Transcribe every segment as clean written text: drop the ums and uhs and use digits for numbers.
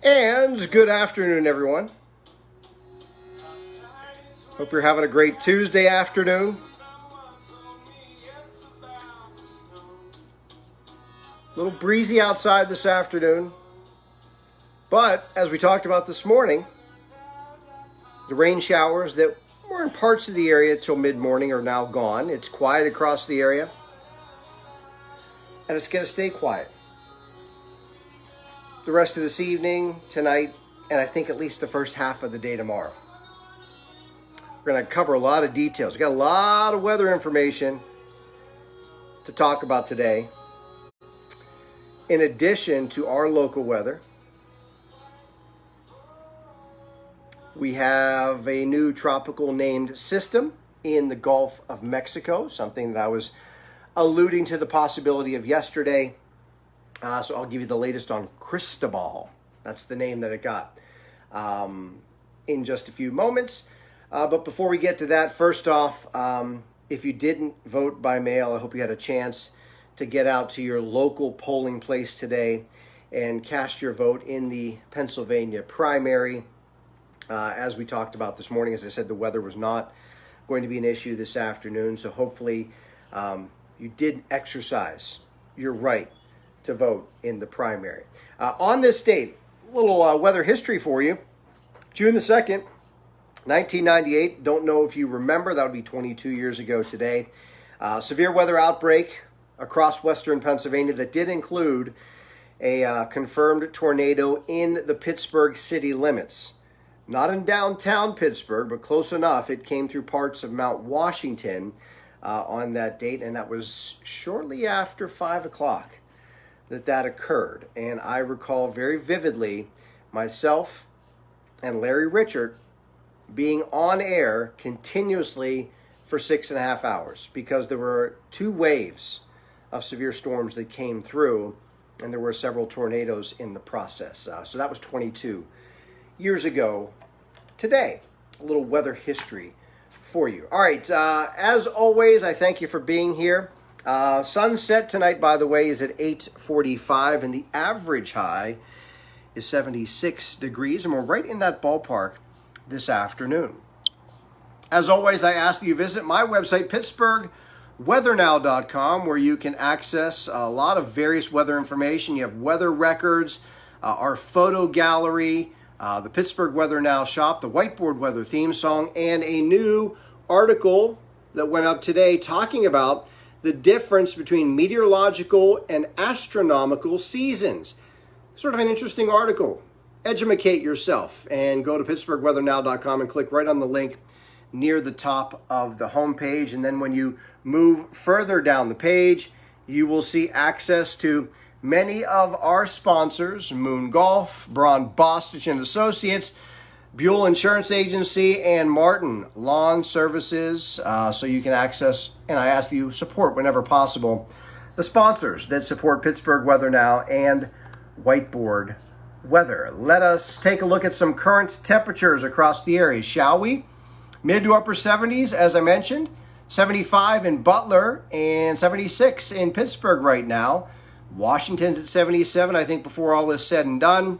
And good afternoon, everyone. Hope you're having a great Tuesday afternoon. A little breezy outside this afternoon. But as we talked about this morning, the rain showers that were in parts of the area till mid-morning are now gone. It's quiet across the area. And it's going to stay quiet the rest of this evening, tonight, and I think at least the first half of the day tomorrow. We're going to cover a lot of details. We've got a lot of weather information to talk about today. In addition to our local weather, we have a new tropical named system in the Gulf of Mexico, something that I was alluding to the possibility of yesterday. So I'll give you the latest on Cristobal. That's the name that it got in just a few moments. But before we get to that, first off, if you didn't vote by mail, I hope you had a chance to get out to your local polling place today and cast your vote in the Pennsylvania primary. As we talked about this morning, as I said, the weather was not going to be an issue this afternoon. So hopefully you did exercise your right to vote in the primary. On this date, a little weather history for you. June the 2nd, 1998. Don't know if you remember. That would be 22 years ago today. Severe weather outbreak across western Pennsylvania that did include a confirmed tornado in the Pittsburgh city limits. Not in downtown Pittsburgh, but close enough. It came through parts of Mount Washington on that date, and that was shortly after 5 o'clock that occurred. And I recall very vividly myself and Larry Richard being on air continuously for 6.5 hours because there were two waves of severe storms that came through, and there were several tornadoes in the process. So that was 22 years ago today. A little weather history for you. All right, as always, I thank you for being here. Sunset tonight, by the way, is at 8:45, and the average high is 76 degrees, and we're right in that ballpark this afternoon. As always, I ask that you visit my website, PittsburghWeatherNow.com, where you can access a lot of various weather information. You have weather records, our photo gallery, the Pittsburgh Weather Now shop, the WhiteBoard weather theme song, and a new article that went up today talking about the difference between meteorological and astronomical seasons. Sort of an interesting article. Educate yourself and go to PittsburghWeatherNow.com and click right on the link near the top of the homepage. And then when you move further down the page, you will see access to many of our sponsors: Moon Golf, Braun Bostich and Associates, Buell Insurance Agency, and Martin Lawn Services, so you can access, and I ask that you support whenever possible, the sponsors that support Pittsburgh Weather Now and WhiteBoard Weather. Let us take a look at some current temperatures across the area, shall we? Mid to upper 70s, as I mentioned, 75 in Butler and 76 in Pittsburgh right now. Washington's at 77, I think, before all is said and done.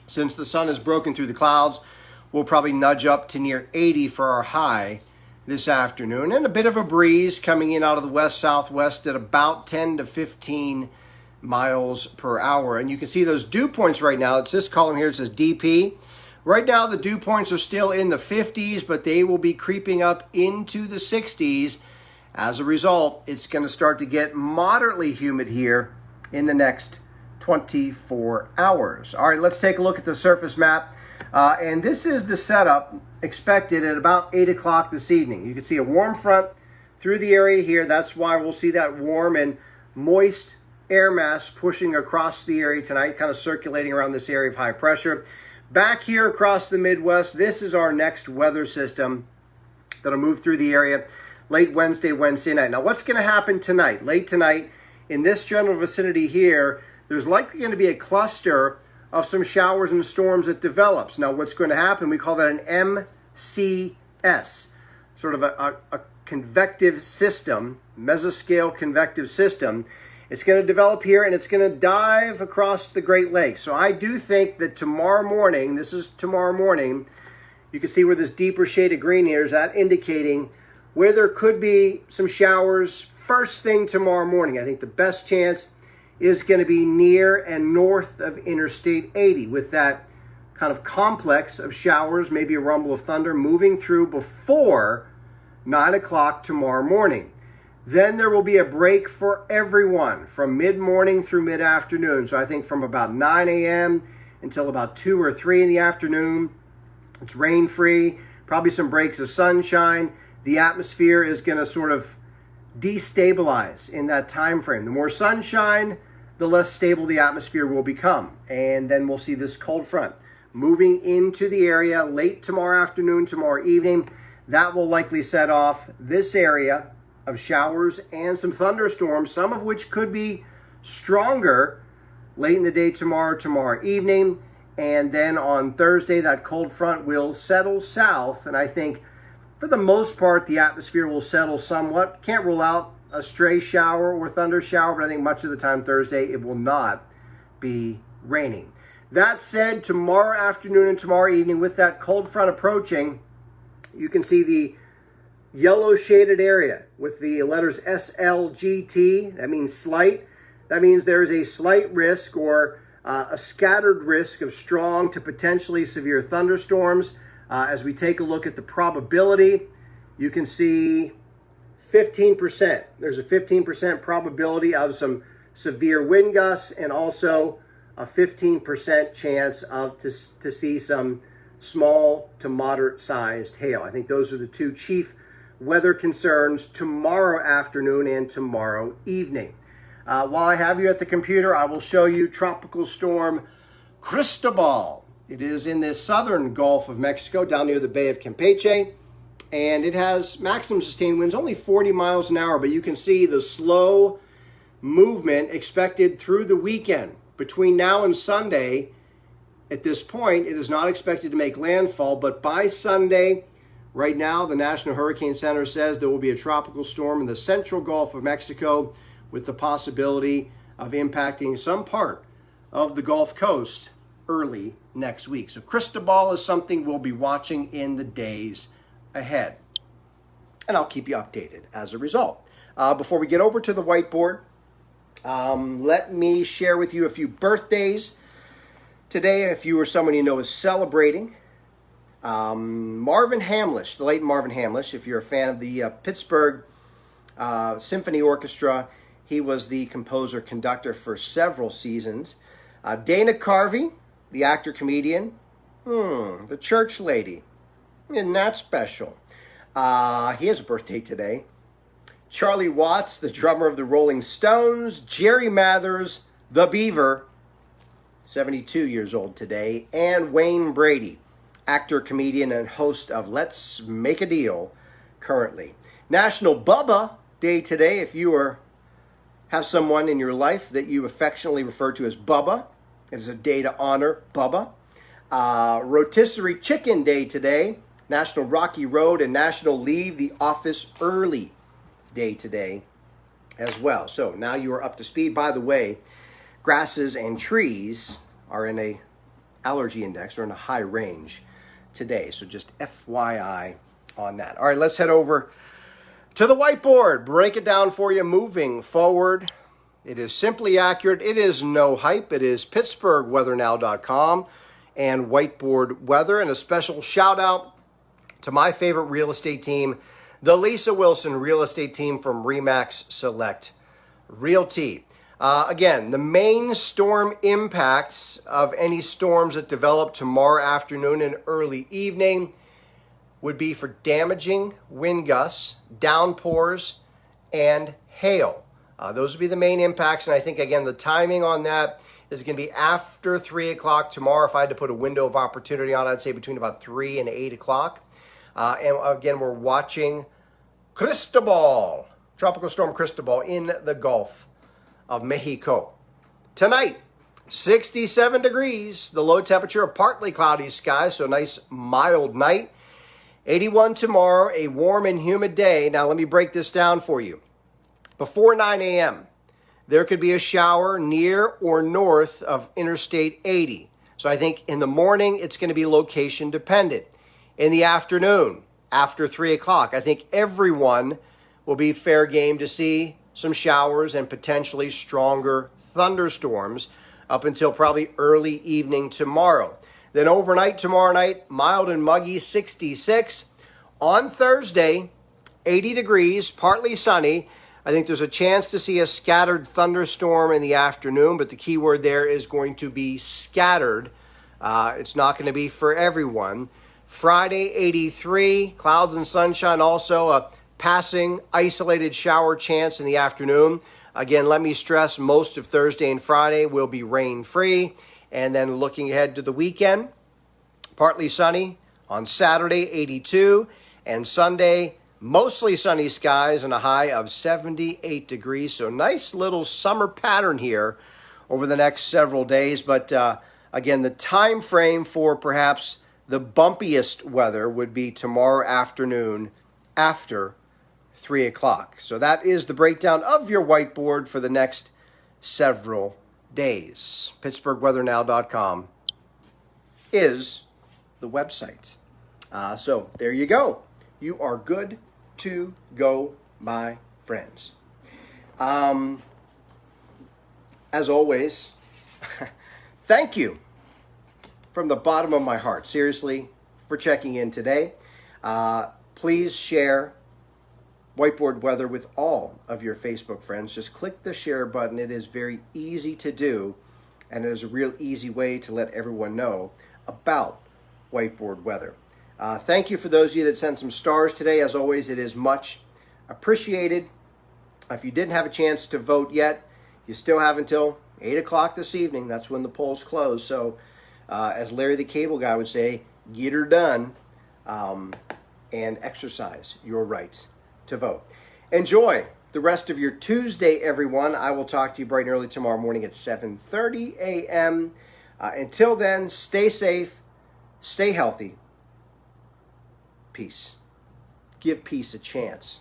Since the sun has broken through the clouds, we'll probably nudge up to near 80 for our high this afternoon. And a bit of a breeze coming in out of the west-southwest at about 10 to 15 miles per hour. And you can see those dew points right now. It's this column here. It says DP. Right now, the dew points are still in the 50s, but they will be creeping up into the 60s. As a result, it's going to start to get moderately humid here in the next 24 hours. All right, let's take a look at the surface map. And this is the setup expected at about 8 o'clock this evening. You can see a warm front through the area here. That's why we'll see that warm and moist air mass pushing across the area tonight, kind of circulating around this area of high pressure. Back here across the Midwest, this is our next weather system that'll move through the area late Wednesday night. Now, what's going to happen tonight? Late tonight, in this general vicinity here, there's likely going to be a cluster of some showers and storms that develops. Now, what's going to happen, we call that an MCS, sort of a convective system, mesoscale convective system. It's going to develop here, and it's going to dive across the Great Lakes. So I do think that tomorrow morning, this is tomorrow morning, you can see where this deeper shade of green here is that indicating where there could be some showers first thing tomorrow morning. I think the best chance is going to be near and north of Interstate 80 with that kind of complex of showers, maybe a rumble of thunder moving through before 9 o'clock tomorrow morning. Then there will be a break for everyone from mid-morning through mid-afternoon. So I think from about 9 a.m. until about 2 or 3 in the afternoon, it's rain-free, probably some breaks of sunshine. The atmosphere is going to sort of destabilize in that time frame. The more sunshine, the less stable the atmosphere will become. And then we'll see this cold front moving into the area late tomorrow afternoon, tomorrow evening. That will likely set off this area of showers and some thunderstorms, some of which could be stronger late in the day tomorrow evening. And then on Thursday, that cold front will settle south. And I think for the most part, the atmosphere will settle somewhat. Can't rule out a stray shower or thunder shower, but I think much of the time Thursday, it will not be raining. That said, tomorrow afternoon and tomorrow evening, with that cold front approaching, you can see the yellow shaded area with the letters SLGT. That means slight. That means there is a slight risk or a scattered risk of strong to potentially severe thunderstorms. As we take a look at the probability, you can see 15%. There's a 15% probability of some severe wind gusts and also a 15% chance of to see some small to moderate sized hail. I think those are the two chief weather concerns tomorrow afternoon and tomorrow evening. While I have you at the computer, I will show you Tropical Storm Cristobal. It is in the southern Gulf of Mexico, down near the Bay of Campeche, and it has maximum sustained winds only 40 miles an hour, but you can see the slow movement expected through the weekend. Between now and Sunday, at this point, it is not expected to make landfall, but by Sunday, right now, the National Hurricane Center says there will be a tropical storm in the central Gulf of Mexico with the possibility of impacting some part of the Gulf Coast early next week. So Cristobal is something we'll be watching in the days ahead. And I'll keep you updated as a result. Before we get over to the whiteboard, let me share with you a few birthdays today. If you or someone you know is celebrating, Marvin Hamlish, the late Marvin Hamlish, if you're a fan of the Pittsburgh Symphony Orchestra, he was the composer-conductor for several seasons. Dana Carvey, the actor-comedian, the church lady, isn't that special? He has a birthday today. Charlie Watts, the drummer of the Rolling Stones. Jerry Mathers, the Beaver, 72 years old today. And Wayne Brady, actor, comedian, and host of Let's Make a Deal currently. National Bubba Day today. If you have someone in your life that you affectionately refer to as Bubba, it is a day to honor Bubba. Rotisserie Chicken Day today. National Rocky Road and National Leave the Office Early Day today as well. So now you are up to speed. By the way, grasses and trees are in a allergy index or in a high range today. So just FYI on that. All right, let's head over to the whiteboard. Break it down for you moving forward. It is simply accurate. It is no hype. It is PittsburghWeatherNow.com and Whiteboard Weather. And a special shout out to my favorite real estate team, the Lisa Wilson Real Estate Team from RE/MAX Select Realty. Again, the main storm impacts of any storms that develop tomorrow afternoon and early evening would be for damaging wind gusts, downpours, and hail. Those would be the main impacts, and I think, again, the timing on that is going to be after 3 o'clock tomorrow. If I had to put a window of opportunity on, I'd say between about 3 and 8 o'clock. And again, we're watching Cristobal, Tropical Storm Cristobal in the Gulf of Mexico. Tonight, 67 degrees, the low temperature, a partly cloudy sky, so a nice mild night. 81 tomorrow, a warm and humid day. Now let me break this down for you. Before 9 a.m., there could be a shower near or north of Interstate 80. So I think in the morning, it's going to be location dependent. In the afternoon, after 3 o'clock, I think everyone will be fair game to see some showers and potentially stronger thunderstorms up until probably early evening tomorrow. Then overnight tomorrow night, mild and muggy, 66. On Thursday, 80 degrees, partly sunny. I think there's a chance to see a scattered thunderstorm in the afternoon, but the key word there is going to be scattered. It's not going to be for everyone. Friday, 83, clouds and sunshine. Also a passing isolated shower chance in the afternoon. Again, let me stress, most of Thursday and Friday will be rain-free. And then looking ahead to the weekend, partly sunny on Saturday, 82, and Sunday, mostly sunny skies and a high of 78 degrees. So nice little summer pattern here over the next several days. But again, the time frame for perhaps the bumpiest weather would be tomorrow afternoon after 3 o'clock. So that is the breakdown of your whiteboard for the next several days. PittsburghWeatherNow.com is the website. So there you go. You are good to go, my friends. As always, thank you from the bottom of my heart, seriously, for checking in today. Please share Whiteboard Weather with all of your Facebook friends. Just click the share button. It is very easy to do, and it is a real easy way to let everyone know about Whiteboard Weather. Thank you for those of you that sent some stars today. As always, it is much appreciated. If you didn't have a chance to vote yet, you still have until 8 o'clock this evening. That's when the polls close. So as Larry the Cable Guy would say, get her done and exercise your right to vote. Enjoy the rest of your Tuesday, everyone. I will talk to you bright and early tomorrow morning at 7:30 a.m. Until then, stay safe, stay healthy. Peace. Give peace a chance.